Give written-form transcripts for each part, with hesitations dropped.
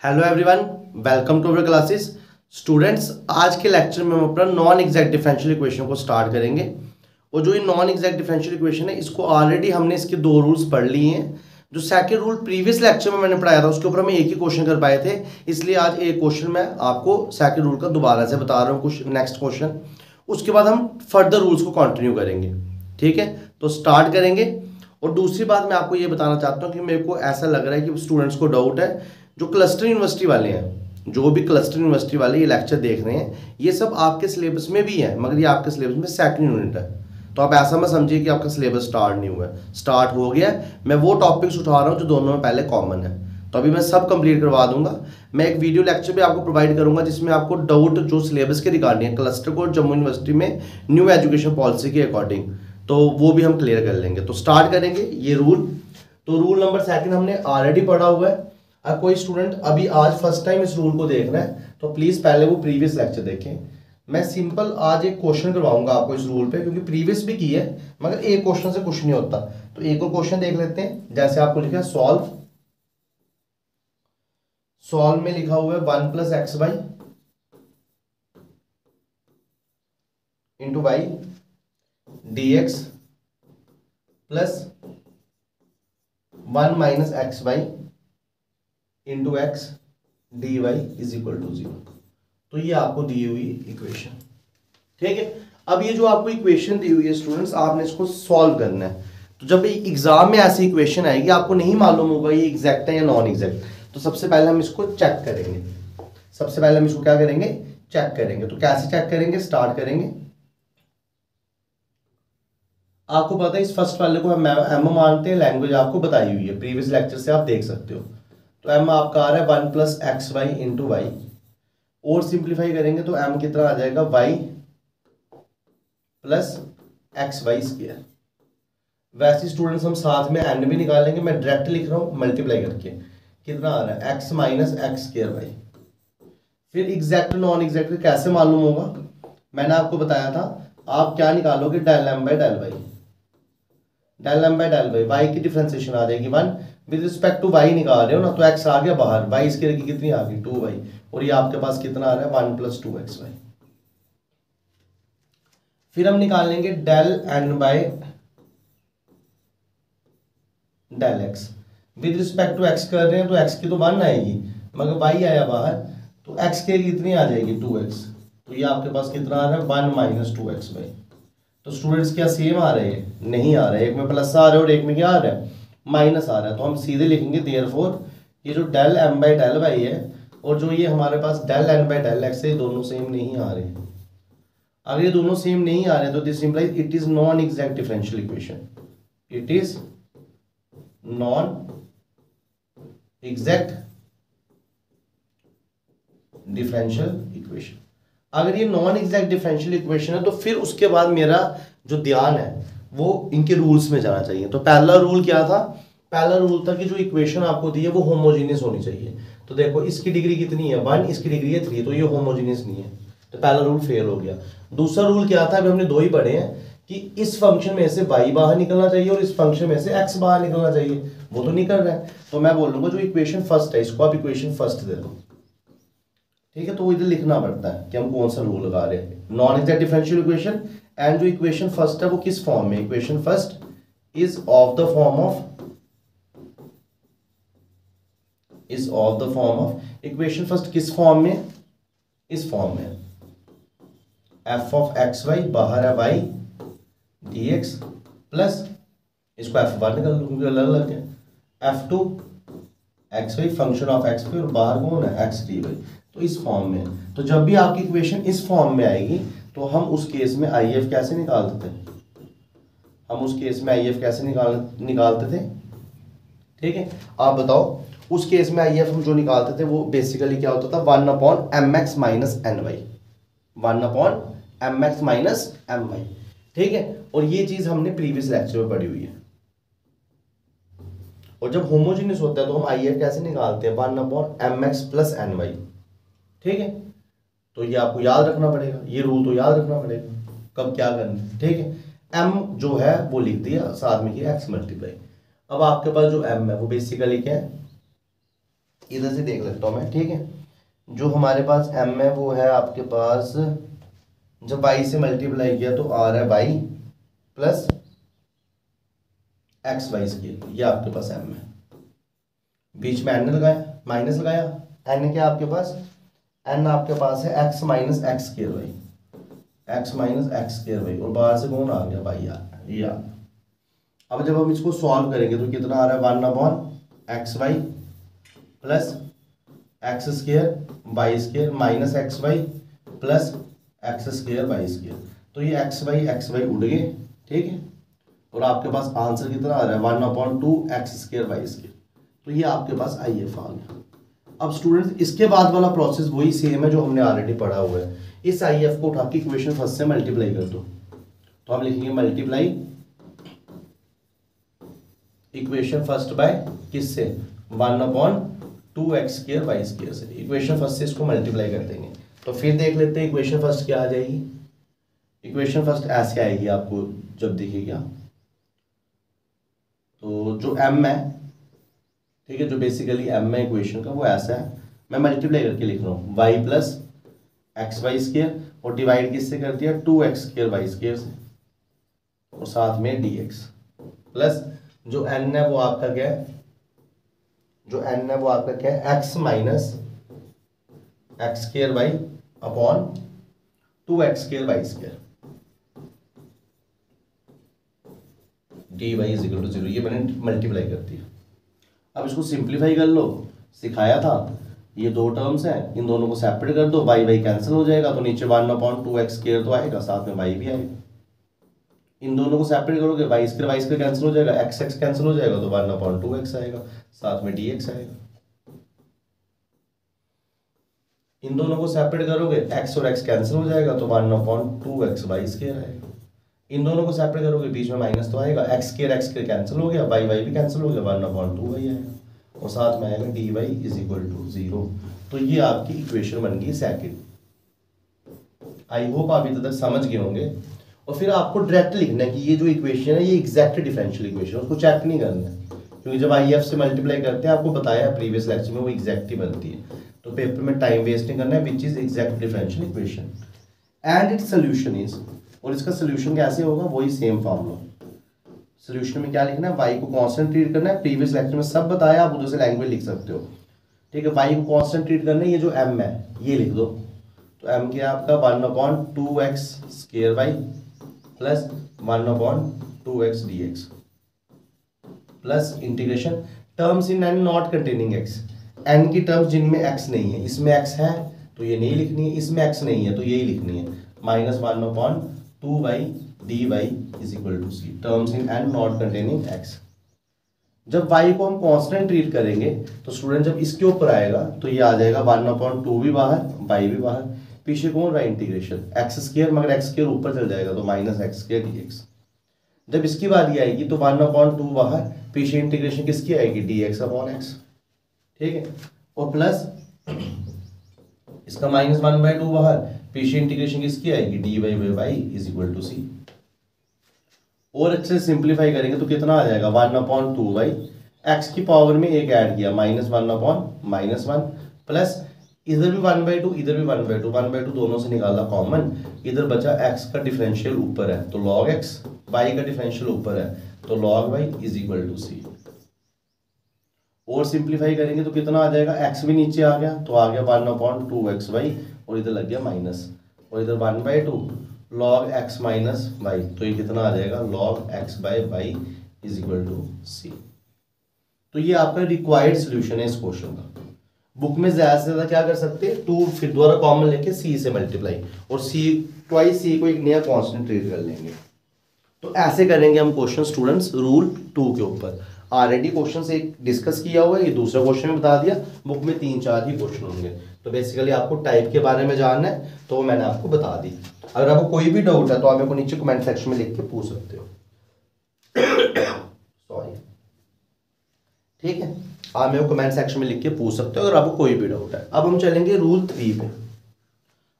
Hello everyone, welcome to our classes. Students, आज के lecture में हम अपना नॉन एग्जैक्ट डिफरेंशियल इक्वेशन को स्टार्ट करेंगे। और जो ये नॉन एग्जैक्ट डिफरेंशियल इक्वेशन है, इसको ऑलरेडी हमने इसके दो रूल्स पढ़ लिए हैं। जो सेकंड रूल प्रीवियस लेक्चर में मैंने पढ़ाया था, उसके ऊपर हम एक ही क्वेश्चन कर पाए थे, इसलिए आज एक क्वेश्चन मैं आपको सेकंड रूल का दोबारा से बता रहा हूँ, कुछ नेक्स्ट क्वेश्चन। उसके बाद हम फर्दर रूल्स को कंटिन्यू करेंगे। ठीक है, तो स्टार्ट करेंगे। और दूसरी बात मैं आपको ये बताना चाहता हूँ कि मेरे को ऐसा लग रहा है कि स्टूडेंट्स को डाउट है, जो क्लस्टर यूनिवर्सिटी वाले हैं, जो भी क्लस्टर यूनिवर्सिटी वाले ये लेक्चर देख रहे हैं, ये सब आपके सिलेबस में भी है, मगर ये आपके सिलेबस में सेकंड यूनिट है। तो आप ऐसा मत समझिए कि आपका सिलेबस स्टार्ट नहीं हुआ है, स्टार्ट हो गया। मैं वो टॉपिक्स उठा रहा हूँ जो दोनों में पहले कॉमन है, तो अभी मैं सब कंप्लीट करवा दूंगा। मैं एक वीडियो लेक्चर भी आपको प्रोवाइड करूंगा जिसमें आपको डाउट जो सिलेबस के रिगार्डिंग है क्लस्टर को जम्मू यूनिवर्सिटी में न्यू एजुकेशन पॉलिसी के अकॉर्डिंग, तो वो भी हम क्लियर कर लेंगे। तो स्टार्ट करेंगे ये रूल। तो रूल नंबर सेकंड हमने ऑलरेडी पढ़ा हुआ है। अब कोई स्टूडेंट अभी आज फर्स्ट टाइम इस रूल को देख रहा है तो प्लीज पहले वो प्रीवियस लेक्चर देखें। मैं सिंपल आज एक क्वेश्चन करवाऊंगा आपको इस रूल पे, क्योंकि प्रीवियस भी की है, मगर एक क्वेश्चन से कुछ नहीं होता। तो एक और क्वेश्चन देख लेते हैं। जैसे आपको लिखा है सॉल्व, सॉल्व में लिखा हुआ है 1 + x/y into y dx plus 1 - xy into x dy is equal to 0। तो ये आपको दी हुई इक्वेशन। ठीक है, अब ये जो आपको इक्वेशन दी हुई है स्टूडेंट्स, आपने इसको सॉल्व करना है। तो जब एग्जाम में ऐसी इक्वेशन आएगी, आपको नहीं मालूम होगा ये एग्जैक्ट है या नॉन एग्जैक्ट, तो सबसे पहले हम इसको चेक करेंगे। सबसे पहले हम इसको क्या करेंगे, चेक करेंगे। तो कैसे चेक करेंगे, स्टार्ट करेंगे। आपको पता है इस फर्स्ट वाले को हम एम मानते हैं, लैंग्वेज आपको बताई हुई है, प्रीवियस लेक्चर से आप देख सकते हो। तो एम आपका आ रहा है 1 + xy इंटू वाई, और सिंप्लीफाई करेंगे तो एम कितना आ जाएगा y + xy²। वैसे स्टूडेंट्स हम साथ में एन भी निकालेंगे, मैं डायरेक्ट लिख रहा हूं मल्टीप्लाई करके। कितना आ रहा है x - x²y। फिर एग्जैक्ट नॉन एग्जैक्ट कैसे मालूम होगा, मैंने आपको बताया था, आप क्या निकालोगे, del m/del y। del m/del y, y की डिफरेंशिएशन आ जाएगी 1, विद रिस्पेक्ट टू y निकाल रहे हो ना, तो x आ गया बाहर, y इसके की कितनी आ गई 2y, और ये आपके पास कितना आ रहा है 1 + 2xy। फिर हम निकाल लेंगे del n/del x। With respect to x कर रहे हैं तो x की तो 1 आएगी, मगर y आया बाहर, तो x के कितनी आ जाएगी 2x। तो ये आपके पास कितना आ रहा है 1 - 2xy। तो स्टूडेंट्स क्या सेम आ रहे हैं, नहीं आ रहे, एक में प्लस आ रहा है और एक में क्या आ रहा है माइनस आ रहा है। तो हम सीधे लिखेंगे देयरफॉर ये जो del m/del y है और जो ये हमारे पास del n/del x है, दोनों सेम नहीं आ रहे। अगर ये दोनों सेम नहीं आ रहे तो this implies it is non exact differential equation. It is non exact differential equation. अगर ये नॉन एग्जैक्ट डिफरेंशियल इक्वेशन है तो फिर उसके बाद मेरा जो ध्यान है वो इनके रूल्स में जाना चाहिए। तो पहला रूल क्या था, पहला रूल था कि जो इक्वेशन आपको दी है वो होमोजीनियस होनी चाहिए। तो देखो इसकी डिग्री कितनी है 1, इसकी डिग्री है 3, तो ये होमोजीनियस नहीं है, तो पहला रूल फेल हो गया। दूसरा रूल क्या था, अभी हमने दो ही पढ़े हैं, कि इस फंक्शन में से y बाहर निकलना चाहिए और इस फंक्शन में से x बाहर निकलना चाहिए, वो तो निकल रहा है। तो मैं बोलूंगा जो इक्वेशन फर्स्ट है इसको आप इक्वेशन फर्स्ट दे दो। ठीक है, तो वो इधर लिखना पड़ता है कि हम कौन सा रूल लगा रहे हैं, non exact differential equation. And जो इक्वेशन फर्स्ट है वो किस फॉर्म में, equation first is of the form of, equation first किस फॉर्म में, इस फॉर्म में f(x, y) बाहर है y dx प्लस इसको f बाहर निकाल लो क्योंकि अलग अलग है, f2 xy function of x पे, और बाहर कौन है x dy। तो इस फॉर्म में, तो जब भी आपकी इक्वेशन इस फॉर्म में आएगी तो हम उस केस में IF कैसे निकालते थे, हम उस केस में IF कैसे निकालते थे। ठीक है, आप बताओ उस केस में IF हम जो निकालते थे वो बेसिकली क्या होता था 1/mx - ny, 1/mx - my। ठीक है, और ये चीज हमने प्रीवियस लेक्चर में पढ़ी हुई है। और जब होमोजेनियस होता है तो हम IF कैसे निकालते हैं 1/mx + ny। ठीक है, तो ये आपको याद रखना पड़ेगा, ये रूल तो याद रखना पड़ेगा कब क्या करना है। ठीक है, m जो है वो लिख दिया, साथ में किया x मल्टीप्लाई। अब आपके पास जो m है वो बेसिकली क्या है, इधर से देख लेता हूँ मैं, ठीक है। जो हमारे पास m है वो है आपके पास, जब y से मल्टीप्लाई किया तो आ रहा है y plus x y square, ये आपके पास m है। बीच में n लगाया, माइनस लगाया, n क्या आपके पास, n आपके पास है x minus x square y, x minus x square y, और बाहर से कौन आ गया, y आ गया, ये आ गया। अब जब हम इसको सॉल्व करेंगे तो कितना आ रहा है, 1/xy plus x square y square minus x y plus x square y square. तो ये एक्स वाई उड़ गए, ठीक है। और आपके पास आंसर कितना आ रहा है, 1/2 एक्स स्केयर वाई स्केयर। तो ये आपके पास IF आ गया। अब स्टूडेंट्स इसके बाद वाला प्रोसेस वही सेम है जो हमने ऑलरेडी पढ़ा हुआ है। इस IF को उठा के इक्वेशन फर्स्ट से मल्टीप्लाई कर दो, तो हम लिखेंगे मल्टीप्लाई इक्वेशन फर्स्ट बाय किससे, 1/2 एक्स स्केयर वाई स्केयर से। इक्वेशन फर्स्ट से इसको मल्टीप्लाई कर देंगे। तो फिर देख लेते हैं इक्वेशन फर्स्ट क्या आ जाएगी। इक्वेशन फर्स्ट ऐसे आएगी आपको जब दिखेगा, तो जो m है, ठीक है, जो बेसिकली m है इक्वेशन का वो ऐसा है। मैं मल्टीप्लाई करके लिख रहा हूँ y plus x y square, और डिवाइड किससे कर दिया, 2x स्केयर वाई स्केयर से, और साथ में dx प्लस जो n है वो आपका क्या है, जो n है वो आपका क्या है, x minus x square y upon 2x square y square dy is equal to 0। ये मैंने मल्टीप्लाई कर दिया। अब इसको सिंप्लीफाई कर लो, सिखाया था। ये दो टर्म्स हैं, इन दोनों को सेपरेट कर दो, y कैंसिल हो जाएगा, तो नीचे 1/2 एक्स स्केयर तो आएगा, साथ में y भी आएगा। इन दोनों को सेपरेट करोगे, वाई स्क्वायर कैंसिल हो जाएगा, एक्स एक्स कैंसिल हो जाएगा, तो 1/2 एक्स आएगा, साथ में dx आएगा। इन दोनों को सेपरेट करोगे, एक्स और एक्स कैंसिल हो जाएगा, तो 1/2 एक्स वाई स्क्वायर आएगा। इन दोनों को सेपरेट करोगे, बीच में माइनस तो आएगा, एक्स स्क्वायर कैंसिल हो गया, वाई भी कैंसिल हो गया, 1/2 वाई आएगा, और साथ में आएगा dy इज इक्वल टू 0। तो ये आपकी इक्वेशन बन गई सेकंड। आई होप आप इधर तक समझ गए होंगे। और फिर आपको डायरेक्ट लिखना है कि ये जो इक्वेशन है ये एग्जैक्ट डिफरेंशियल इक्वेशन है, उसको चेक नहीं करना है, क्योंकि जब IF से मल्टीप्लाई करते हैं, आपको बताया प्रीवियस लेक्चर में, वो एग्जैक्ट ही बनती है। तो पेपर में टाइम वेस्ट नहीं करना है, which is exact differential equation and its solution is. और इसका सोल्यूशन कैसे होगा, वही सेम फॉर्मूला। सोल्यूशन में क्या लिखना है, y को कांस्टेंट ट्रीट करना है, प्रीवियस लेक्चर में सब बताया, आप उधर से लैंग्वेज लिख सकते हो, ठीक है। y को कांस्टेंट ट्रीट करना है, ये जो m है ये लिख दो, तो m क्या है आपका 1/2 x square y plus 1/2 x dx plus integration terms in n not containing x, n की टर्म्स जिनमें x नहीं है, इसमें x है तो ये नहीं लिखनी है, इसमें x नहीं है तो यही लिखनी है, -1/2 y dy is equal to c, terms in n not containing x। जब y को हम कांस्टेंट ट्रीट करेंगे तो स्टूडेंट जब इसके ऊपर आएगा तो ये आ जाएगा 1/2 भी बाहर, y भी बाहर, पीछे कौन रहा इंटीग्रेशन एक्स स्क्वायर, मगर एक्स स्क्वायर ऊपर चल जाएगा तो -x स्क्वायर dx। जब इसकी बारी आएगी तो 1/2 बाहर, पीछे इंटीग्रेशन किसकी आएगी, dx अपॉन x, ठीक है। और प्लस इसका -1/2 बाहर, पीछे इंटीग्रेशन किसकी आएगी, dy by y is equal to C. और अच्छे से सिंप्लीफाई करेंगे तो कितना आ जाएगा, 1/2 बाई एक्स की पावर में एक ऐड किया, -1/-1 प्लस इधर भी 1/2 इधर भी 1/2 दोनों से निकाला कॉमन, इधर बचा x का डिफरेंशियल ऊपर है तो log x, y का डिफरेंशियल ऊपर है तो log y is equal to C. और सिंप्लीफाई करेंगे तो कितना आ जाएगा, x भी नीचे आ गया तो आ गया 1/2 एक्स वाई, और इधर लग गया माइनस, और इधर 1/2 log x माइनस वाई, तो ये कितना आ जाएगा, log x by Y is equal to C. तो ये आपका रिक्वायर्ड सोल्यूशन है इस क्वेश्चन का। बुक में ज्यादा से ज्यादा क्या कर सकते हैं, 2 फिर दोबारा कॉमन लेके c से मल्टीप्लाई, और c ट्वाइस c को एक नया कांस्टेंट ट्रीट कर लेंगे। तो ऐसे करेंगे हम क्वेश्चन स्टूडेंट्स रूल 2 के ऊपर। ऑलरेडी क्वेश्चन से एक डिस्कस किया हुआ है, ये दूसरा क्वेश्चन में बता दिया, बुक में 3-4 ही क्वेश्चन होंगे। तो बेसिकली आपको टाइप के बारे में जानना है तो वो मैंने आपको बता दी। अगर आपको कोई भी डाउट है तो आप मेरे को नीचे कमेंट सेक्शन में लिख के पूछ सकते हो। सॉरी, ठीक है, आप मेरे को कमेंट सेक्शन में लिख के पूछ सकते हो अगर आपको कोई भी डाउट है। अब हम चलेंगे रूल 3 पे।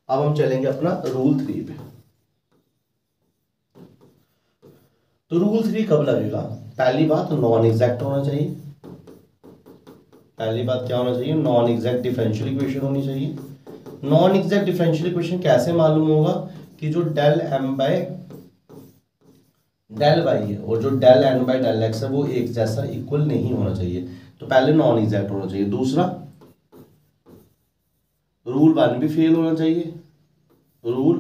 अब हम चलेंगे अपना रूल 3 पे। तो रूल 3 कब लगेगा, पहली बात नॉन एग्जैक्ट होना चाहिए, पहली बात क्या होना चाहिए, नॉन एग्जैक्ट डिफरेंशियल इक्वेशन होनी चाहिए। नॉन एग्जैक्ट डिफरेंशियल इक्वेशन कैसे मालूम होगा कि जो del M by del y है और जो del N by del x है वो एक जैसा इक्वल नहीं होना चाहिए। तो पहले नॉन एग्जैक्ट होना चाहिए। दूसरा, रूल 1 भी फेल होना चाहिए, रूल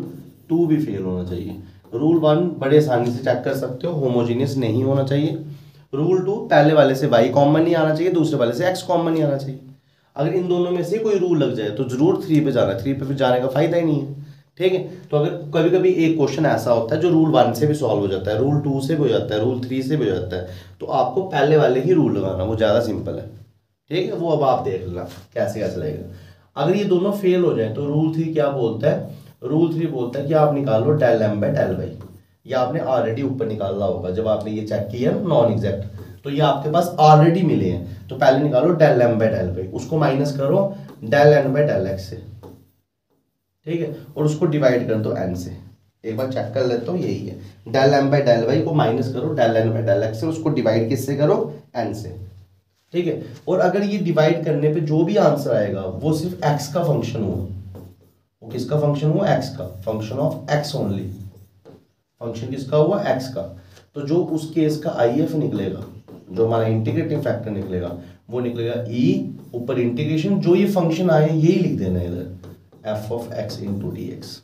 2 भी फेल होना चाहिए। रूल 1 बड़े आसानी से चेक कर सकते हो, होमोजीनियस नहीं होना चाहिए। रूल 2, पहले वाले से y कॉमन नहीं आना चाहिए, दूसरे वाले से x कॉमन नहीं आना चाहिए। अगर इन दोनों में से कोई रूल लग जाए तो जरूर 3 पे जाना, 3 पे फिर जाने का फायदा ही नहीं है। ठीक है, तो अगर कभी कभी एक क्वेश्चन ऐसा होता है जो रूल 1 से भी सॉल्व हो जाता है, रूल 2 से भी हो जाता है, रूल 3 से भी हो जाता है, तो आपको पहले वाले ही रूल लगाना, वो ज़्यादा सिंपल है। ठीक है, वो अब आप देख लेना कैसे कैसे लगेगा। अगर ये दोनों फेल हो जाए तो रूल 3 क्या बोलता है, रूल 3 बोलता है कि आप निकालो del M by del y. ये आपने ऑलरेडी ऊपर निकालना होगा जब आपने ये चेक किया नॉन एग्जैक्ट, तो ये आपके पास ऑलरेडी मिले हैं। तो पहले निकालो del M by del y, उसको माइनस करो del N by del x से। ठीक है, और उसको डिवाइड कर दो एन से। एक बार चेक कर लेता हूँ, यही है del M by del Y को माइनस करो del N by del x से, उसको डिवाइड किससे करो, एन से। ठीक है, और अगर ये डिवाइड करने पे जो भी आंसर आएगा वो सिर्फ एक्स का फंक्शन हो, वो किसका फंक्शन हुआ, एक्स का, function of x only. Function किसका हुआ, एक्स का। तो जो उस केस का आई एफ निकलेगा, जो हमारा इंटीग्रेटिंग फैक्टर निकलेगा, वो निकलेगा ई ऊपर इंटीग्रेशन जो ये फंक्शन आए यही लिख देना है इधर, F of x into D x.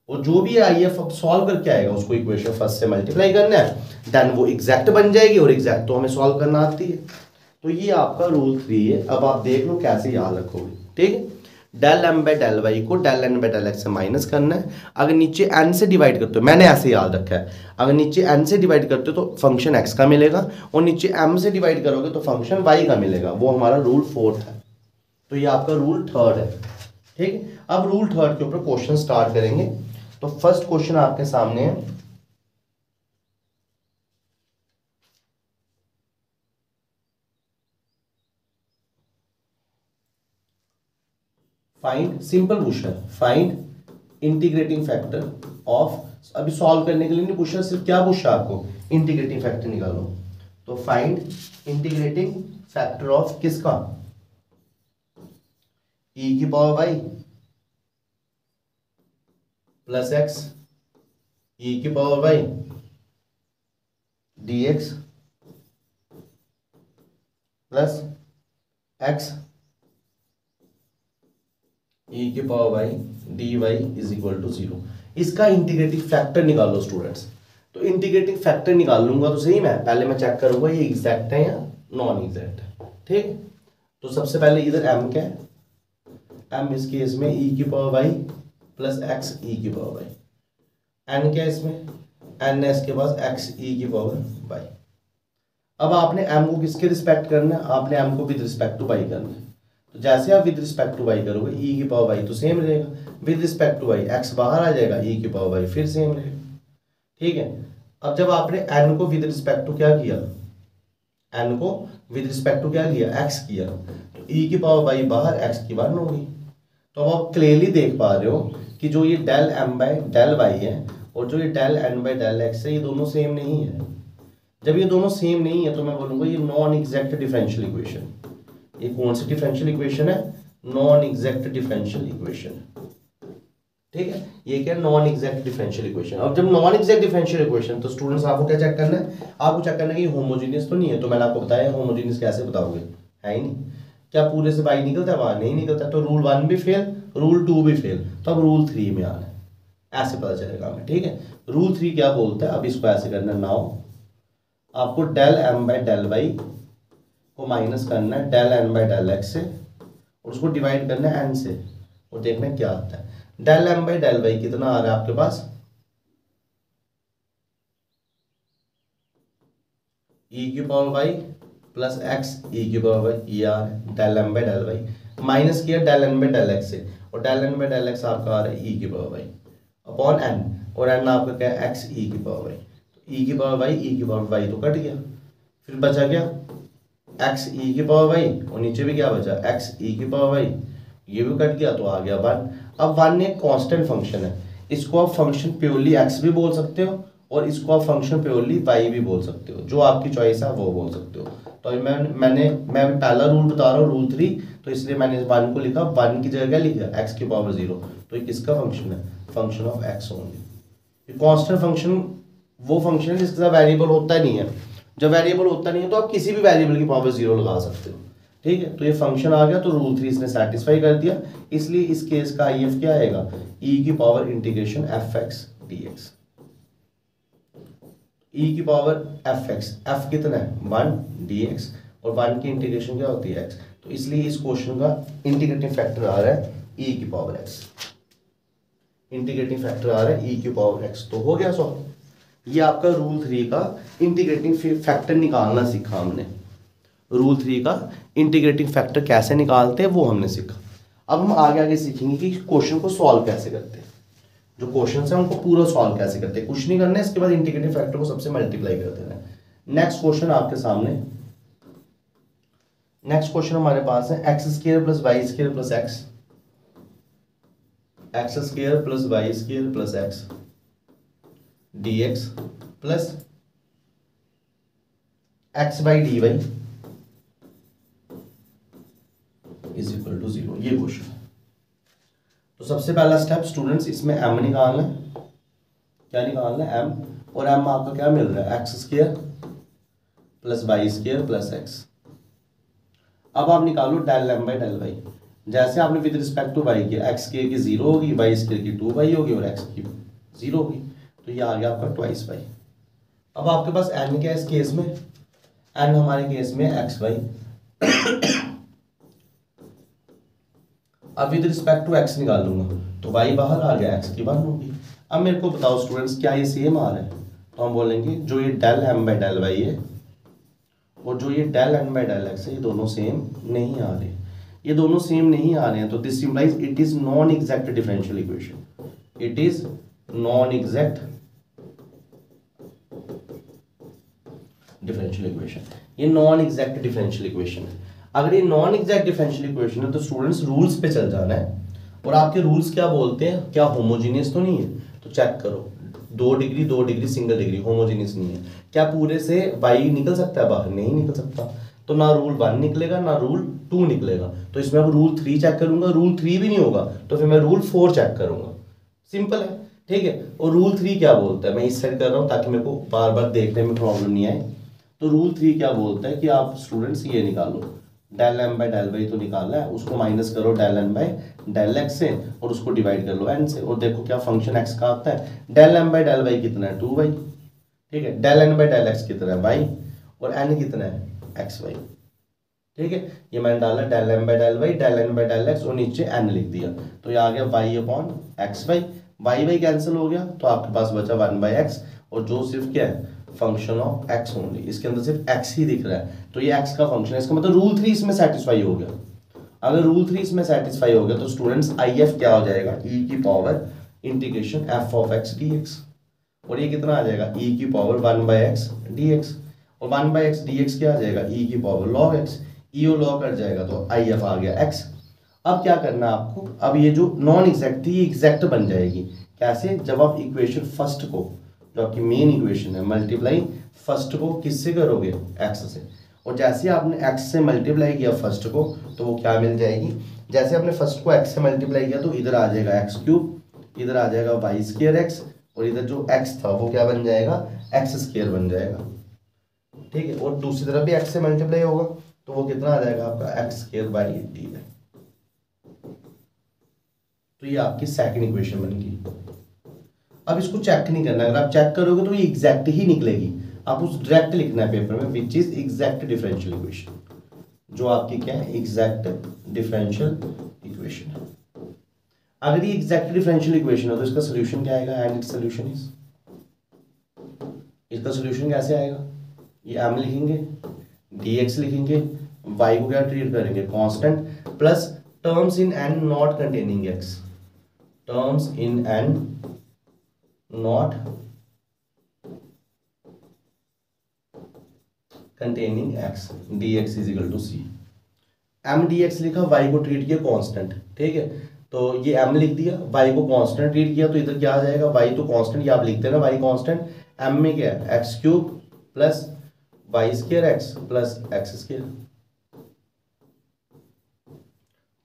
और जो भी आई एफ सॉल्व करके आएगा उसको इक्वेशन फर्स्ट से मल्टीप्लाई करना है, देन वो एग्जैक्ट बन जाएगी, और एग्जैक्ट तो हमें सॉल्व करना आती है। तो ये आपका रूल 3 है। अब आप देख लो कैसे याद रखोगे। ठीक है, del M by del Y को del N by del x से माइनस करना है। अगर नीचे एन से डिवाइड करते हो, मैंने ऐसे याद रखा है, अगर नीचे एन से डिवाइड करते हो तो फंक्शन एक्स का मिलेगा, और नीचे एम से डिवाइड करोगे तो फंक्शन वाई का मिलेगा। वो हमारा रूल 4 है। तो ये आपका रूल 3 है। ठीक है, अब रूल 3 के ऊपर क्वेश्चन स्टार्ट करेंगे। तो फर्स्ट क्वेश्चन आपके सामने है, find, simple question, find integrating factor of. अभी सॉल्व करने के लिए नहीं पूछा, सिर्फ क्या पूछा आपको, इंटीग्रेटिंग फैक्टर निकालो। तो फाइंड इंटीग्रेटिंग फैक्टर ऑफ किसका, ई की power Y plus X, E की power Y D x plus X E की power Y D Y is equal to 0। इसका इंटीग्रेटिंग फैक्टर निकालो स्टूडेंट्स। तो इंटीग्रेटिंग फैक्टर निकाल लूंगा तो सही, मैं पहले मैं चेक करूंगा ये एग्जैक्ट है या नॉन एग्जैक्ट है। ठीक, तो सबसे पहले इधर m क्या है, m इस केस में e की power Y plus X E की पावर वाई। n क्या है इसमें, n है इसके पास x ई की पावर वाई। अब आपने m को किसके रिस्पेक्ट करना है, आपने m को विद रिस्पेक्ट टू वाई करना है। तो जैसे आप विद रिस्पेक्ट टू वाई करोगे e की पावर वाई तो सेम रहेगा, with respect to y x बाहर आ जाएगा, e की पावर वाई फिर सेम रहेगा। ठीक है, अब जब आपने n को विद रिस्पेक्ट टू क्या किया, n को विद रिस्पेक्ट टू क्या किया, x किया, तो e की पावर वाई बाहर x की 1 होगी। तो अब आप क्लियरली देख पा रहे हो कि जो ये del m by del y है और जो ये del n by del x है, ये दोनों सेम नहीं है। जब ये दोनों सेम नहीं है तो मैं बोलूंगा ये नॉन एग्जैक्ट डिफरेंशियल इक्वेशन। ये कौन सी डिफरेंशियल इक्वेशन है, नॉन एग्जैक्ट डिफरेंशियल इक्वेशन। ठीक है, ये क्या, नॉन एग्जैक्ट डिफरेंशियल इक्वेशन। अब जब नॉन एग्जैक्ट डिफरेंशियल इक्वेशन, तो स्टूडेंट्स आपको क्या चेक करना है, आपको चेक करना है कि होमोजेनियस तो नहीं है। तो मैंने आपको बताया होमोजेनियस कैसे बताओगे, है ही नहीं, क्या पूरे से बाई निकलता है, बाहर नहीं निकलता। तो रूल 1 भी फेल, रूल 2 भी फेल, तो अब रूल 3 में आना है, ऐसे पता चलेगा हमें। ठीक है, रूल 3 क्या बोलता है, अब इसको ऐसे करना है, नाउ आपको del M by del Y को माइनस करना है del N by del x से, और उसको डिवाइड करना है एन से, और देखना है क्या आता है। Del M by del Y कितना आ रहा है आपके पास, ई की power Y plus X E की पावर वाई, ये आ रहा है del M by del Y, minus किया del N by del x से, और del N by del X आपका आ रहा है ई की पावर वाई अपॉन एन, और एन आपका क्या है, एक्स ई की पावर वाई। ई की पावर वाई, ई की पावर वाई तो कट गया, फिर बचा क्या, एक्स ई की पावर वाई, और नीचे भी क्या बचा, एक्स ई की पावर वाई, ये भी कट गया तो आ गया 1। अब 1 एक कांस्टेंट फंक्शन है, इसको आप फंक्शन प्योरली एक्स भी बोल सकते हो और इसको आप फंक्शन प्योरली वाई भी बोल सकते हो, जो आपकी चॉइस है वो बोल सकते हो। तो अभी मैं पहला रूल बता रहा हूँ, रूल 3, तो इसलिए मैंने इस 1 को लिखा, 1 की जगह क्या लिखा, एक्स की पावर 0। तो ये किसका फंक्शन है, function of x only. Constant function वो फंक्शन है जिसके साथ वेरिएबल होता ही नहीं है। जब वेरिएबल होता नहीं है तो आप किसी भी वेरिएबल की पावर 0 लगा सकते हो, ठीक है। तो ये फंक्शन आ गया, तो रूल 3 इसने सेटिस्फाई कर दिया, इसलिए इस केस का आई एफ क्या आएगा, ई की power integration F X D X. E की पावर एफ एक्स, एफ कितना है 1 डी एक्स, और 1 की इंटीग्रेशन क्या होती है एक्स। तो इसलिए इस क्वेश्चन का इंटीग्रेटिंग फैक्टर आ रहा है ई की पावर एक्स, इंटीग्रेटिंग फैक्टर आ रहा है ई की पावर एक्स। तो हो गया सॉल्व। ये आपका रूल 3 का इंटीग्रेटिंग फैक्टर निकालना सीखा हमने। रूल 3 का इंटीग्रेटिंग फैक्टर कैसे निकालते हैं वो हमने सीखा। अब हम आगे आगे सीखेंगे कि क्वेश्चन को सॉल्व कैसे करते हैं, जो क्वेश्चन है उनको पूरा सॉल्व कैसे करते हैं। कुछ नहीं करना है, इसके बाद इंटीग्रेटिंग फैक्टर को सबसे मल्टीप्लाई कर देना है। नेक्स्ट क्वेश्चन आपके सामने, नेक्स्ट क्वेश्चन हमारे पास है x square plus y square plus x, x square plus y square plus x D x plus x by d Y is equal to 0। ये क्वेश्चन है। तो सबसे पहला स्टेप स्टूडेंट्स, इसमें m निकालना है। क्या निकालना है, m, और m आपका क्या मिल रहा है, x square plus y square plus x. अब आप निकालो del m by del y. जैसे आपने विद रिस्पेक्ट टू y किया, एक्स स्क्वायर की 0 होगी, वाई स्क्वायर की 2y होगी और x की 0 होगी, तो ये आ गया आपका ट्वाइस वाई। अब आपके पास n क्या है इस केस में, n हमारे केस में एक्स वाई। अब विद रिस्पेक्ट टू x निकालूंगा तो y बाहर आ गया, x की 1 होगी। अब मेरे को बताओ स्टूडेंट्स, क्या ये सेम आ रहा है, तो हम बोलेंगे जो ये del m by del y है और जो ये del n by del x है, ये दोनों सेम नहीं आ रहे। ये दोनों सेम नहीं आ रहे हैं, तो this implies it is non exact differential equation. It is non exact differential equation. ये नॉन एग्जैक्ट डिफरेंशियल इक्वेशन है। अगर ये नॉन एग्जैक्ट डिफरेंशियल इक्वेशन है तो स्टूडेंट्स रूल्स पे चल जाना है, और आपके रूल्स क्या बोलते हैं, क्या होमोजीनियस तो नहीं है, तो चेक करो 2 degree 2 degree single degree, homogeneous नहीं है। क्या पूरे से y निकल सकता है बाहर, नहीं निकल सकता, तो ना रूल 1 निकलेगा ना रूल 2 निकलेगा। तो इसमें अब रूल 3 चेक करूंगा, रूल 3 भी नहीं होगा तो फिर मैं रूल 4 चेक करूंगा। सिंपल है, ठीक है। और रूल 3 क्या बोलता है, मैं इस साइड कर रहा हूँ ताकि मेरे को बार बार देखने में प्रॉब्लम नहीं आए। तो रूल 3 क्या बोलता है कि आप स्टूडेंट्स ये निकालो, del m by del y तो निकालना है, उसको माइनस करो del n by del x से और उसको डिवाइड कर लो n से, और देखो क्या फंक्शन x का आता है, del m by del Y कितना है 2y, ठीक है, del n by del x कितना है y, और n कितना है xy, ठीक है। ये मैंने डाला del m by del y, del n by del x और नीचे n लिख दिया, तो ये आ गया y upon xy। y cancel हो गया तो आपके पास बचा 1 बाई x, और जो सिर्फ क्या है फंक्शन ऑफ x ओनली, इसके अंदर सिर्फ x ही दिख रहा है, तो ये x का फंक्शन है। इसका मतलब रूल 3 इसमें सेटिस्फाई हो गया। अगर रूल 3 इसमें सेटिस्फाई हो गया तो स्टूडेंट्स IF क्या हो जाएगा, e की power integration f of x dx, और ये कितना आ जाएगा e की पावर 1 बाई x dx, और 1 बाई x dx क्या आ जाएगा e की पावर log x, e और log कट जाएगा तो IF आ गया x। अब क्या करना है आपको, अब ये जो नॉन एग्जैक्ट थी ये एग्जैक्ट बन जाएगी। कैसे, जब आप इक्वेशन फर्स्ट को, जो आपकी मेन इक्वेशन है, मल्टीप्लाई फर्स्ट को किससे करोगे, x से, और जैसे आपने x से मल्टीप्लाई किया फर्स्ट को तो वो क्या मिल जाएगी, जैसे आपने फर्स्ट को x से मल्टीप्लाई किया तो इधर आ जाएगा x क्यूब, इधर आ जाएगा वाई स्क्वायर x, और इधर जो x था वो क्या बन जाएगा, x स्क्वायर बन जाएगा, ठीक है। और दूसरी तरफ भी x से मल्टीप्लाई होगा तो वो कितना आ जाएगा आपका x स्क्वायर बाई डी। तो ये आपकी सेकंड इक्वेशन बन गई। अब इसको चेक नहीं करना, अगर आप चेक करोगे तो ये एग्जैक्ट ही निकलेगी। आप उस डायरेक्ट लिखना है पेपर में, which is exact differential equation, जो आपकी क्या है एग्जैक्ट डिफरेंशियल इक्वेशन है। अगर ये एग्जैक्ट डिफरेंशियल इक्वेशन है तो इसका सोल्यूशन क्या आएगा, एंड इट्स सोल्यूशन इज, इसका सोल्यूशन कैसे आएगा, ये m लिखेंगे, dx लिखेंगे, y को क्या ट्रीट करेंगे constant, plus terms in n not containing x, terms in n not containing x dx is equal to c। m dx लिखा, y को ट्रीट किया कांस्टेंट, ठीक है, तो ये m लिख दिया, y को कांस्टेंट ट्रीट किया तो इधर क्या आ जाएगा, y तो कांस्टेंट, ये आप लिखते हैं ना y कांस्टेंट, m में क्या है x cube plus y square x plus x square.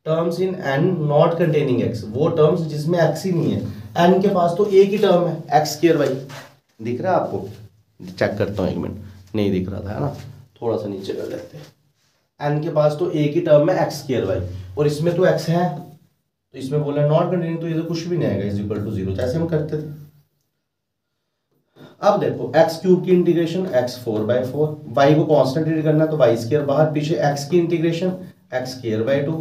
Terms in n not containing x, वो टर्म्स जिसमें x ही नहीं है। n के पास तो एक ही टर्म है एक्स स्क्र वाई, दिख रहा है आपको? चेक करता हूँ एक मिनट, नहीं दिख रहा था है ना, थोड़ा सा नीचे कर लेते हैं। n के पास तो एक ही टर्म है एक्स स्क्र वाई, और इसमें तो x है, तो इसमें बोला नॉट कंटेनिंग, तो ये तो कुछ भी नहीं आएगा, इज इक्वल टू 0, जैसे हम करते थे। अब देखो एक्स क्यूब की इंटीग्रेशन एक्स 4/4, वाई को कॉन्स्टेंट करना तो वाई स्क्र बाहर, पीछे एक्स की integration X square by 2,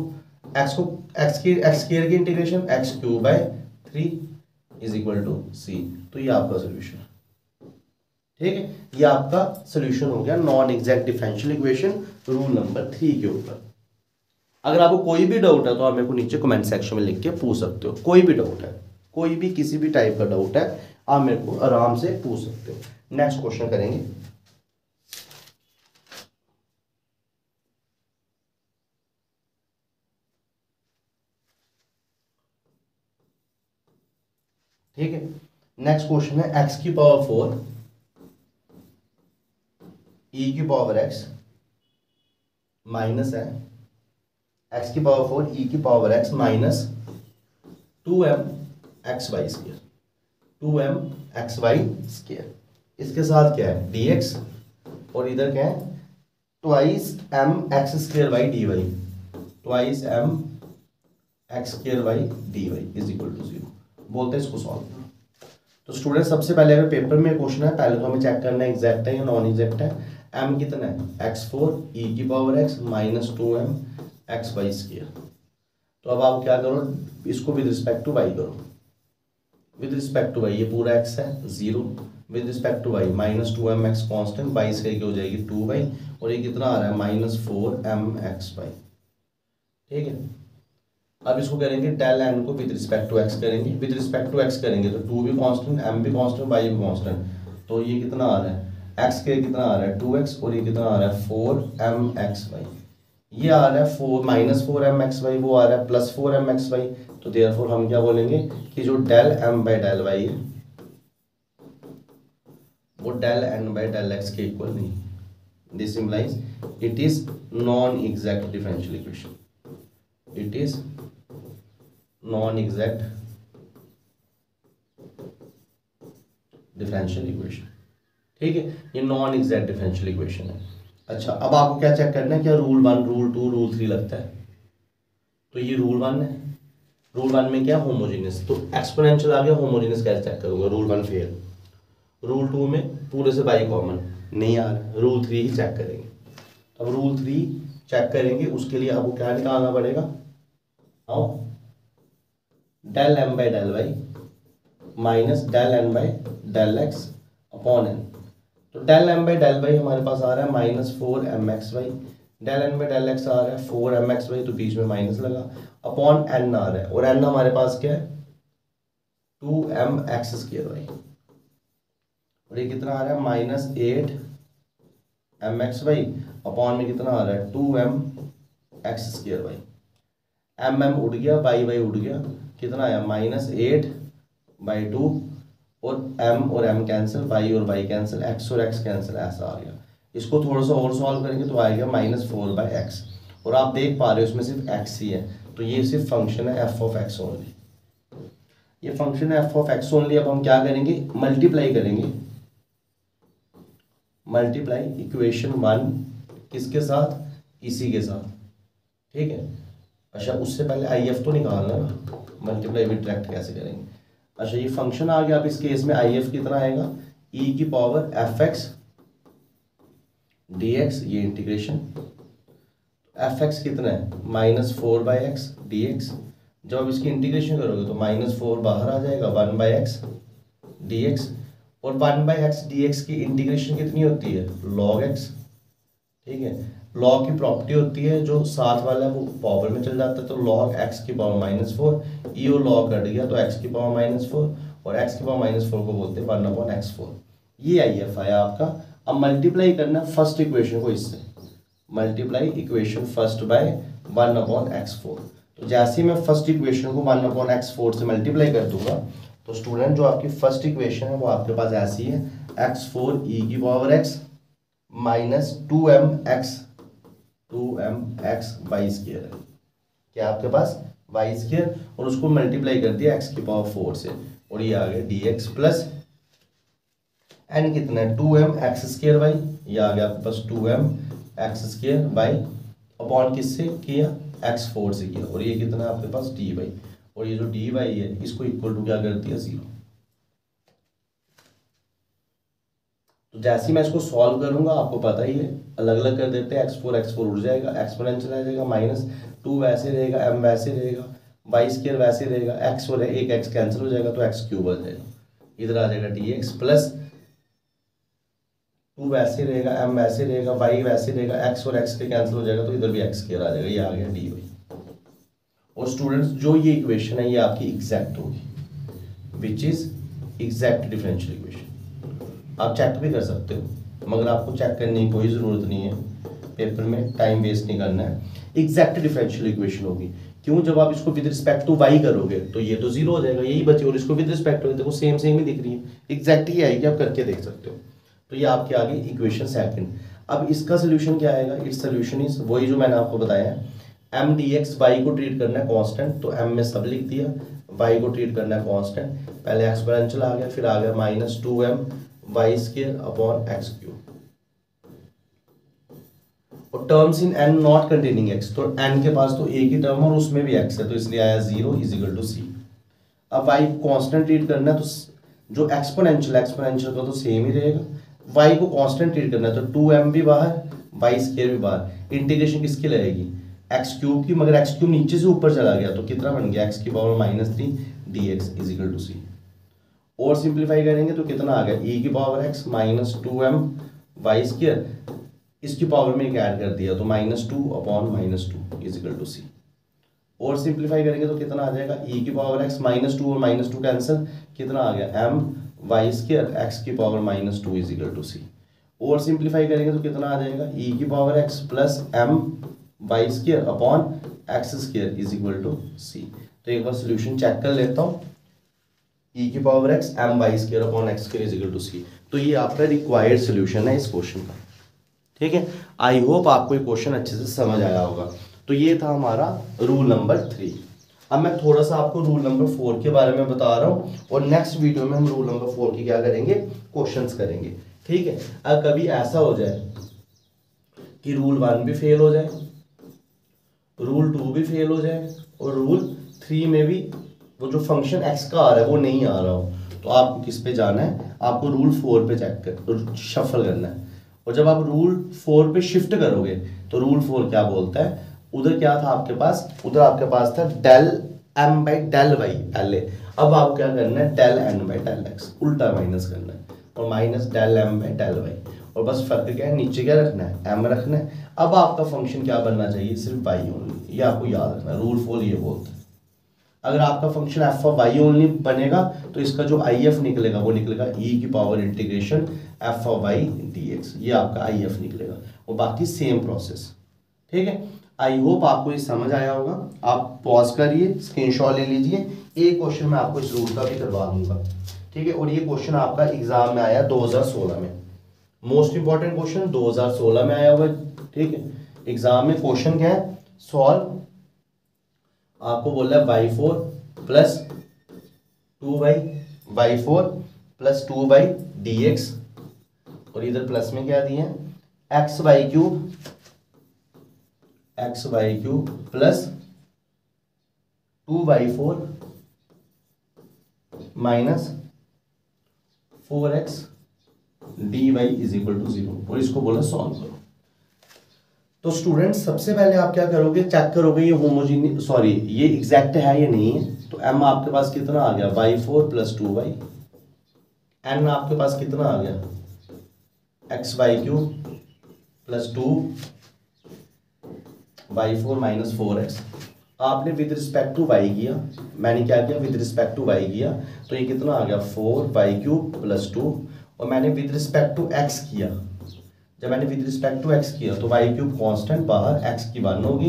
X को एक्स स्क्र की integration X cube by 3 is equal to C. तो ये आपका सोल्यूशन है, ठीक है, ये आपका सोल्यूशन हो गया non exact differential equation rule number 3 के ऊपर। अगर आपको कोई भी डाउट है तो आप मेरे को नीचे कमेंट सेक्शन में लिख के पूछ सकते हो, कोई भी डाउट है, कोई भी किसी भी टाइप का डाउट है आप मेरे को आराम से पूछ सकते हो। नेक्स्ट क्वेश्चन करेंगे। ठीक है, नेक्स्ट क्वेश्चन है x की पावर 4 e की पावर x माइनस है x की पावर 4 e की power x minus 2m xy square, 2m xy square. इसके साथ क्या है dx, और इधर क्या है twice m x square by d y, twice m x square by d Y is equal to 0। बोलते हैं इसको सॉल्व। तो स्टूडेंट सबसे पहले अगर पेपर में क्वेश्चन है, पहले तो हमें चेक करना है एग्जैक्ट है या नॉन एग्जैक्ट है। m कितना है x4 e की power x minus 2m xy square. तो अब आप क्या करो, इसको विद रिस्पेक्ट टू y करो, विद रिस्पेक्ट टू y ये पूरा x है 0, with respect to y minus 2m x constant, by से हो जाएगी 2y, और ये कितना आ रहा है माइनस 4m xy। ठीक है, अब इसको करेंगे डेल एन को विद रिस्पेक्ट टू एक्स करेंगे, विद रिस्पेक्ट टू एक्स करेंगे तो 2 भी कांस्टेंट, m भी कांस्टेंट, y भी कांस्टेंट, तो ये कितना आ रहा है x के कितना आ रहा है 2x, और ये कितना आ रहा है 4m xy। ये आ रहा है 4 माइनस 4m xy, वो आ रहा है प्लस 4m xy। तो देयरफॉर हम क्या बोलेंगे कि जो del m by del y है वो del n by del x के इक्वल नहीं। This implies it is non exact differential equation, it is non exact differential equation. ठीक है, ये नॉन एग्जैक्ट डिफरेंशियल इक्वेशन है। अच्छा, अब आपको क्या चेक करना है, क्या रूल 1 रूल 2 रूल 3 लगता है? तो ये रूल 1 है, रूल 1 में क्या होमोजेनियस, तो एक्सपोनेंशियल आ गया, होमोजेनियस कैसे चेक करूंगा, रूल 1 फेल, रूल 2 में पूरे से बाई कॉमन नहीं आ रहा, रूल 3 ही चेक करेंगे। अब रूल 3 चेक करेंगे, उसके लिए आपको क्या निकालना पड़ेगा, आओ del m by del Y minus del n by del X upon n। तो del m by del Y हमारे पास आ रहा है minus 4m xy, del n by del X आ रहा है 4m xy, तो बीच में माइनस लगा, अपॉन n आ रहा है, और n हमारे पास क्या है 2m x स्क्वायर वाई, और ये कितना आ रहा है माइनस 8m xy, अपॉन में कितना आ रहा है 2m x square Y. m उड़ गया, y उड़ गया, कितना आया माइनस 8/2, और m और m कैंसिल, y और y कैंसिल, x और x कैंसिल, ऐसा आ गया। इसको थोड़ा सा और सॉल्व करेंगे तो आएगा माइनस 4/x, और आप देख पा रहे हो इसमें सिर्फ x ही है, तो ये सिर्फ फंक्शन है f ऑफ x ओनली, ये फंक्शन है f ऑफ x ओनली। अब हम क्या करेंगे, मल्टीप्लाई करेंगे, मल्टीप्लाई इक्वेशन 1 किसके साथ, इसी के साथ। ठीक है, अच्छा उससे पहले IF तो निकालना ना, मल्टीप्लाई विद डायरेक्ट कैसे करेंगे। अच्छा ये फंक्शन आ गया, अब इस केस में IF कितना आएगा e की पावर fx dx, ये इंटीग्रेशन, fx कितना है माइनस 4/x dx, जब आप इसकी इंटीग्रेशन करोगे तो माइनस 4 बाहर आ जाएगा 1/x dx, और 1/x dx की इंटीग्रेशन कितनी होती है log x। ठीक है, लॉग की प्रॉपर्टी होती है जो साथ वाला है वो पावर में चल जाता है, तो log x की पावर माइनस 4, ई और लॉग कट गया तो x की पावर माइनस 4, और x की पावर माइनस 4 को बोलते हैं 1/x4। ये IF आया आपका। अब मल्टीप्लाई करना फर्स्ट इक्वेशन को इससे, multiply equation first by 1/x4। तो जैसे ही मैं फर्स्ट इक्वेशन को 1/x4 से मल्टीप्लाई कर दूंगा तो स्टूडेंट जो आपकी फर्स्ट इक्वेशन है वो आपके पास ऐसी है, x4 e की power x minus 2m x y square है, क्या आपके पास वाई स्क्र, और उसको मल्टीप्लाई कर दिया x की पावर 4 से, और ये आ गया dx प्लस n कितना है 2m x² वाई, ये आ गया आपके पास 2m x² वाई अपॉन किससे किया, x4 से किया, और ये कितना है आपके पास dy, और ये जो dy है इसको इक्वल टू क्या कर दिया 0। तो जैसे ही मैं इसको सॉल्व करूंगा आपको पता ही है, अलग अलग कर देते हैं, x4 उड़ जाएगा, एक्सपोनेंशियल आ जाएगा, माइनस 2 वैसे रहेगा, m वैसे रहेगा, वाई स्क्वायर वैसे रहेगा, x और एक x कैंसिल हो जाएगा तो x³ आ जाएगा, इधर आ जाएगा dx प्लस 2 वैसे रहेगा, m वैसे रहेगा, y वैसे रहेगा, x और x के कैंसिल हो जाएगा तो इधर भी x² आ जाएगा, ये आ गया dy। और स्टूडेंट्स जो ये इक्वेशन है ये आपकी एग्जैक्ट होगी, which is exact differential equation. आप चेक भी कर सकते हो, मगर आपको चेक करने की कोई ज़रूरत नहीं है, पेपर में टाइम वेस्ट नहीं करना है, एग्जैक्ट डिफरेंशियल इक्वेशन होगी। क्यों, जब आप इसको विद रिस्पेक्ट टू y करोगे तो ये तो 0 हो जाएगा, यही बचे, और इसको विद रिस्पेक्ट टू देखो सेम सेम ही दिख रही है, एग्जैक्ट ही आएगी, आप करके देख सकते हो। तो ये आपके आगे इक्वेशन सेकंड। अब इसका सोल्यूशन क्या आएगा, इट्स सोल्यूशन इज वही जो मैंने आपको बताया है, m dx y को ट्रीट करना है कांस्टेंट, तो m में सब लिख दिया, y को ट्रीट करना है कांस्टेंट, पहले एक्सपोनेंशियल आ गया, फिर आ गया minus 2m y square upon x³, और terms in n not containing x, तो n के पास तो एक ही टर्म और उसमें भी x है, तो इसलिए आया 0 इज इक्वल टू c। अब y कांस्टेंट ट्रीट करना है, तो जो एक्सपोनेंशियल का तो सेम ही रहेगा, y को कांस्टेंट ट्रीट करना है तो 2m भी बाहर, वाई स्क्वायर भी बाहर, इंटीग्रेशन किसकी लगेगी x³ की, मगर x³ नीचे से ऊपर चला गया तो कितना बन गया x की power -3 dx is equal to c। और सिंप्लीफाई करेंगे तो कितना आ गया e की power x minus 2m y square, इसकी पावर में एक ऐड कर दिया तो -2 upon -2 is equal to c। और सिंप्लीफाई करेंगे तो कितना आ जाएगा e की पावर x -2 और -2 कैंसिल, कितना आ गया m वाई स्क्वायर x की power -2 is equal to c। और सिंप्लीफाई करेंगे तो कितना आ जाएगा e की power x plus m y square upon x square is equal to c। तो एक बार सोल्यूशन चेक कर लेता हूँ, e की power x m y square upon x square is equal to c। तो ये आपका रिक्वायर्ड सोल्यूशन है इस क्वेश्चन का, ठीक है। आई होप आपको ये क्वेश्चन अच्छे से समझ आया होगा। तो ये था हमारा रूल नंबर 3। अब मैं थोड़ा सा आपको रूल नंबर 4 के बारे में बता रहा हूँ, और नेक्स्ट वीडियो में हम रूल नंबर 4 की क्या करेंगे, क्वेश्चंस करेंगे, ठीक है। अगर कभी ऐसा हो जाए कि रूल 1 भी फेल हो जाए, रूल 2 भी फेल हो जाए, और रूल 3 में भी वो जो फंक्शन x का आ रहा है वो नहीं आ रहा हो, तो आपको किस पे जाना है, आपको रूल 4 पे चेक कर शफल करना है। और जब आप रूल 4 पे शिफ्ट करोगे तो रूल 4 क्या बोलता है, उधर क्या था आपके पास, उधर आपके पास था del m by del y पहले, अब आपको क्या करना है del n by del x, उल्टा माइनस करना है, और minus del m by del y, और बस फर्क क्या है, नीचे क्या रखना है m रखना है। अब आपका फंक्शन क्या बनना चाहिए, सिर्फ y ओनली, ये आपको याद रखना है, रूल 4 ये बोलता है। अगर आपका function f of y only बनेगा तो इसका जो आई एफ निकलेगा वो निकलेगा e की power integration f of y D x, ये आपका आई एफ निकलेगा, और बाकी सेम प्रोसेस, ठीक है। आई होप आपको ये समझ आया होगा। आप पॉज करिए, स्क्रीनशॉट ले लीजिए, एक क्वेश्चन मैं आपको इस रूल का भी करवा दूंगा, ठीक है। और ये क्वेश्चन आपका एग्जाम में आया 2016 में, मोस्ट इंपॉर्टेंट क्वेश्चन 2016 में आया हुआ है, ठीक है। एग्जाम में क्वेश्चन क्या है, सॉल्व, आपको बोला है y4 plus 2y4 plus 2y dx, और इधर प्लस में क्या दिए हैं x/3 plus 2y4 minus 4x dy is equal to 0, और इसको बोला सॉल्व करो। तो स्टूडेंट्स सबसे पहले आप क्या करोगे, चेक करोगे ये होमोजीनियस, सॉरी ये एग्जैक्ट है या नहीं है। तो m आपके पास कितना आ गया y4 प्लस 2y, n आपके पास कितना आ गया x/3 plus 2y4 minus 4x। आपने विद रिस्पेक्ट टू y किया, मैंने क्या किया विद रिस्पेक्ट टू y किया, तो ये कितना आ गया 4y³ प्लस 2, और मैंने विद रिस्पेक्ट टू x किया, जब मैंने विद रिस्पेक्ट टू x किया तो y³ कांस्टेंट बाहर, x की 1 होगी,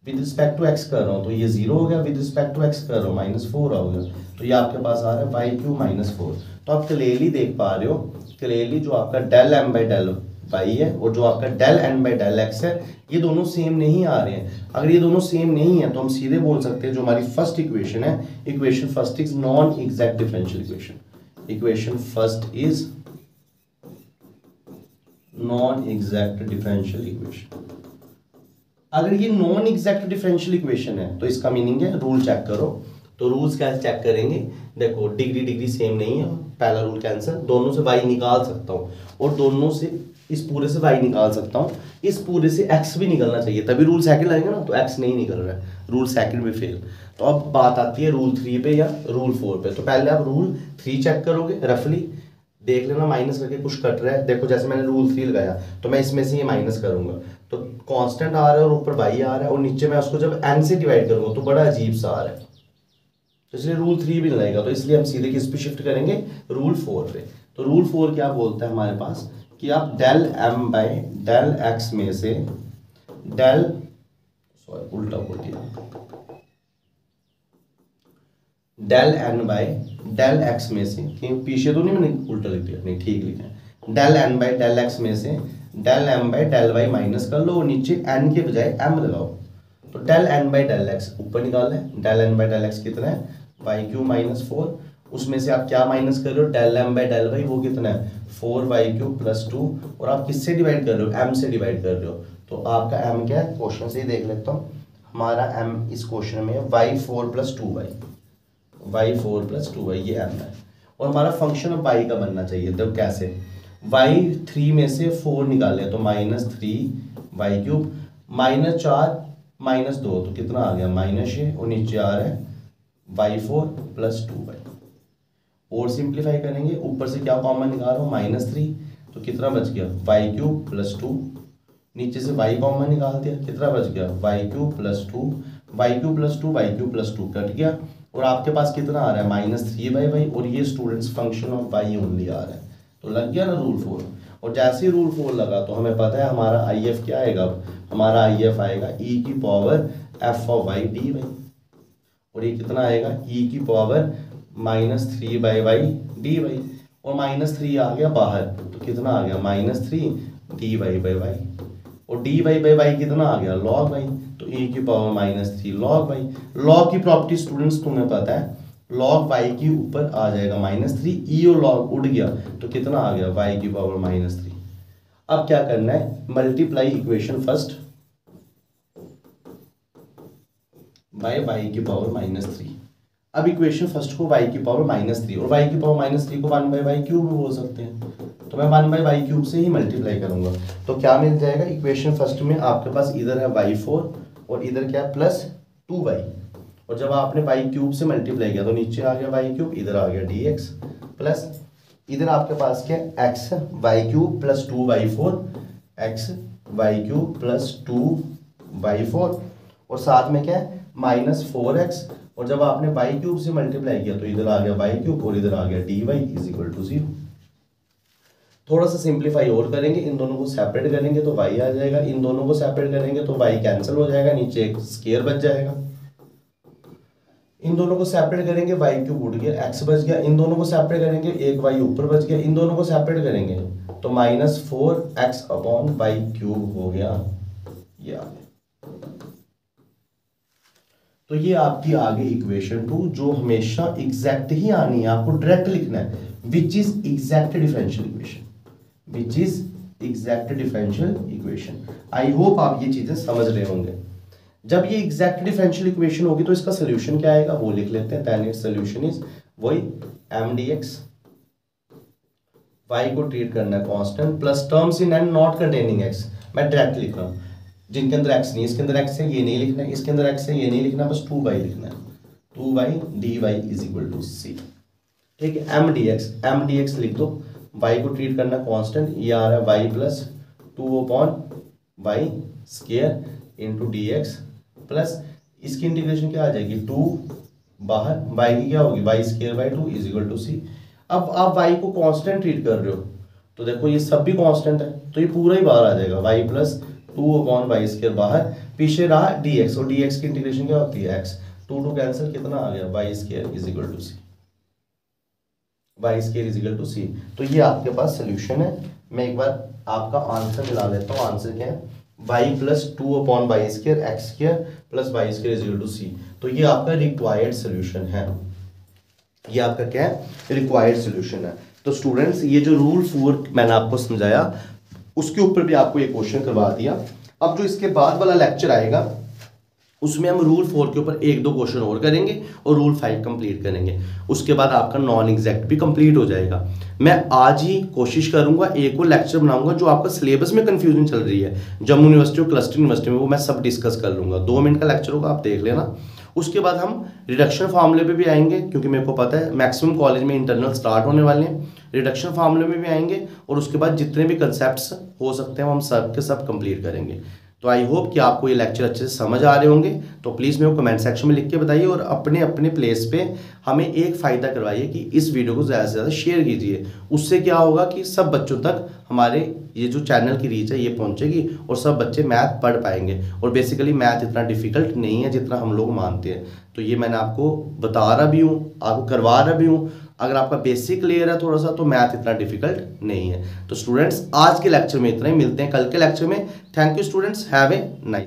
विद रिस्पेक्ट टू एक्स कर रहा हूँ तो ये 0 हो गया, विद रिस्पेक्ट टू एक्स कर रहा हूँ -4 हो गया, तो ये आपके पास आ रहा है y³ -4। तो आप क्लियरली देख पा रहे हो, क्लियरली जो आपका del m by del y है और जो आपका del n by del x है, ये दोनों सेम नहीं आ रहे हैं। अगर ये दोनों सेम नहीं है तो हम सीधे बोल सकते हैं जो हमारी फर्स्ट इक्वेशन है, equation first is non exact differential equation. Equation first is non exact differential equation. अगर ये नॉन एग्जैक्ट डिफरेंशियल इक्वेशन है तो इसका मीनिंग है, रूल चेक करो। तो रूल्स कैसे चेक करेंगे, देखो डिग्री सेम नहीं है, पहला रूल कैंसिल, दोनों से y निकाल सकता हूँ और दोनों से इस पूरे से y निकाल सकता हूँ, इस पूरे से x भी निकलना चाहिए, तभी रूल सेकंड लगेगा ना, तो x नहीं निकल रहा है, रूल सेकंड में फेल। तो अब बात आती है रूल 3 पे या रूल 4 पे। तो पहले आप रूल 3 चेक करोगे, रफली देख लेना माइनस करके कुछ कट रहा है। देखो जैसे मैंने रूल 3 लगाया तो मैं इसमें से ये माइनस करूंगा तो कांस्टेंट आ रहा है और ऊपर y आ रहा है, और नीचे मैं उसको जब n से डिवाइड करूंगा तो बड़ा अजीब सा आ रहा है, तो इसलिए रूल 3 भी लगेगा। तो इसलिए हम सीधे किस पे शिफ्ट करेंगे, रूल 4 पे। तो रूल 4 क्या बोलता है हमारे पास कि आप del m by del x में से डेल, सॉरी उल्टा बोल दिया, del n by del x में से, क्योंकि पीछे तो नहीं मैंने उल्टा लिख दिया, नहीं ठीक लिखा है, del n by del x में से del m by del y minus कर लो और नीचे n के बजाय m लगाओ। तो del n by del x ऊपर निकालना है, del n by del x कितना है y³ -4, उसमें से आप क्या माइनस कर रहे हो, del m by del y वो कितना है 4y³ +2, और आप किससे डिवाइड कर रहे हो, m से डिवाइड कर रहे हो। तो आपका m क्या है, क्वेश्चन से ही देख लेता हूँ, हमारा m इस क्वेश्चन में है y4 + 2y, y4 + 2y ये m है, और हमारा फंक्शन अब y का बनना चाहिए। तब कैसे, y3 में से 4 निकाले तो -3y³ -4 -2 तो कितना आ गया -6, और नीचे आ रहा है y4 + 2y। और सिंप्लीफाई करेंगे, ऊपर से क्या कॉमन निकाल रहा हूँ -3, तो कितना बच गया y³ + 2, नीचे से y कॉमन निकाल दिया, कितना बच गया y³ + 2, y³ + 2 y³ + 2 कट गया, और आपके पास कितना आ रहा है -3y, और ये students function of y only आ रहा है। तो लग गया ना रूल 4, और जैसे ही रूल 4 लगा तो हमें पता है हमारा IF क्या आएगा, अब हमारा IF आएगा e⁻f(y) dy, और ये कितना आएगा e⁻³ -3y dy, और -3 आ गया बाहर तो कितना आ गया -3 dy/y, और dy/y कितना आ गया log y, तो e⁻³ log y। log की प्रॉपर्टी स्टूडेंट्स तुम्हें पता है, log y के ऊपर आ जाएगा -3, e और log उड़ गया तो कितना आ गया y⁻³ अब क्या करना है, multiply equation first by y⁻³ अब इक्वेशन फर्स्ट को y⁻³ और y⁻³ को 1/y³ बोल सकते हैं, तो मैं 1/y³ से ही मल्टीप्लाई करूंगा। तो क्या मिल जाएगा, इक्वेशन फर्स्ट में आपके पास इधर है y4 और इधर क्या +2y, और जब आपने y³ से मल्टीप्लाई किया तो नीचे आ गया y³, इधर आ गया dx, प्लस इधर आपके पास क्या x y³ + 2y4, x y³ + 2y4, और साथ में क्या है -4x, और जब आपने y³ से मल्टीप्लाई किया तो इधर आ गया y³ और इधर आ गया dy = 0। थोड़ा सा सिंप्लीफाई और करेंगे, इन दोनों को सेपरेट करेंगे तो y आ जाएगा, इन दोनों को सेपरेट करेंगे तो y कैंसिल हो जाएगा, नीचे एक स्क्वायर बच जाएगा, इन दोनों को सेपरेट करेंगे y³ उड़ गया, x बच गया, इन दोनों को सेपरेट करेंगे एक y ऊपर बच गया, इन दोनों को सेपरेट करेंगे तो -4x/y³ हो गया, ये आ गया। तो ये आपकी आ गई इक्वेशन 2, जो हमेशा एग्जैक्ट ही आनी है, आपको डायरेक्ट लिखना है which is exact differential equation, which is exact differential equation. I hope आप ये चीजें समझ रहे होंगे। जब ये एग्जैक्ट डिफरेंशियल इक्वेशन होगी तो इसका सोल्यूशन क्या आएगा वो लिख लेते हैं। देन इट्स सोल्यूशन इज वही mdx, y को ट्रीट करना है constant, plus terms in and not containing x, मैं डायरेक्ट लिख रहा हूँ, जिनके अंदर x नहीं, इसके अंदर x है ये नहीं लिखना है, इसके अंदर x है ये नहीं लिखना, बस 2y लिखना है, 2y dy = c। ठीक है, mdx लिख दो, y को ट्रीट करना कांस्टेंट, ये आ रहा है y + 2/y² * dx, प्लस इसकी इंटीग्रेशन क्या आ जाएगी 2 बाहर, y की क्या होगी y² = c। अब आप y को कांस्टेंट ट्रीट कर रहे हो तो देखो ये सब भी कांस्टेंट है तो ये पूरा ही बाहर आ जाएगा, y + 2/y² बाहर, पीछे रहा dx, और dx की इंटीग्रेशन क्या होती है x, 2 कैंसिल, कितना आ गया y square is equal to c, y square is equal to c। तो ये आपके पास सोल्यूशन है। मैं एक बार आपका आंसर मिला देता हूँ। आंसर क्या है, y plus 2/y square x square plus y square is equal to c। तो ये आपका रिक्वायर्ड सोल्यूशन है। ये आपका क्या है, रिक्वायर्ड सोल्यूशन है। तो स्टूडेंट्स ये जो रूल 4 मैंने आपको समझाया उसके ऊपर भी आपको ये क्वेश्चन करवा दिया। अब जो इसके बाद वाला लेक्चर आएगा उसमें हम रूल 4 के ऊपर 1-2 क्वेश्चन और करेंगे और रूल 5 कंप्लीट करेंगे। उसके बाद आपका नॉन एग्जैक्ट भी कंप्लीट हो जाएगा। मैं आज ही कोशिश करूंगा एक और लेक्चर बनाऊंगा जो आपका सिलेबस में कंफ्यूजन चल रही है जम्मू यूनिवर्सिटी और क्लस्टर यूनिवर्सिटी में, वो मैं सब डिस्कस कर लूंगा। 2 मिनट का लेक्चर होगा, आप देख लेना। उसके बाद हम रिडक्शन फार्मूले पे भी आएंगे, क्योंकि मेरे को पता है मैक्सिमम कॉलेज में इंटरनल स्टार्ट होने वाले हैं। रिडक्शन फार्मूले में भी आएंगे और उसके बाद जितने भी कंसेप्ट्स हो सकते हैं हम सब के सब कंप्लीट करेंगे। तो आई होप कि आपको ये लेक्चर अच्छे से समझ आ रहे होंगे। तो प्लीज़ मेरे को कमेंट सेक्शन में लिख के बताइए और अपने अपने प्लेस पे हमें एक फ़ायदा करवाइए कि इस वीडियो को ज़्यादा से ज़्यादा शेयर कीजिए। उससे क्या होगा कि सब बच्चों तक हमारे ये जो चैनल की रीच है ये पहुंचेगी और सब बच्चे मैथ पढ़ पाएंगे। और बेसिकली मैथ इतना डिफिकल्ट नहीं है जितना हम लोग मानते हैं। तो ये मैंने आपको बता रहा भी हूँ, आपको करवा रहा भी हूँ। अगर आपका बेसिक क्लियर है थोड़ा सा तो मैथ इतना डिफिकल्ट नहीं है। तो स्टूडेंट्स आज के लेक्चर में इतना ही, मिलते हैं कल के लेक्चर में। Thank you students, have a nice.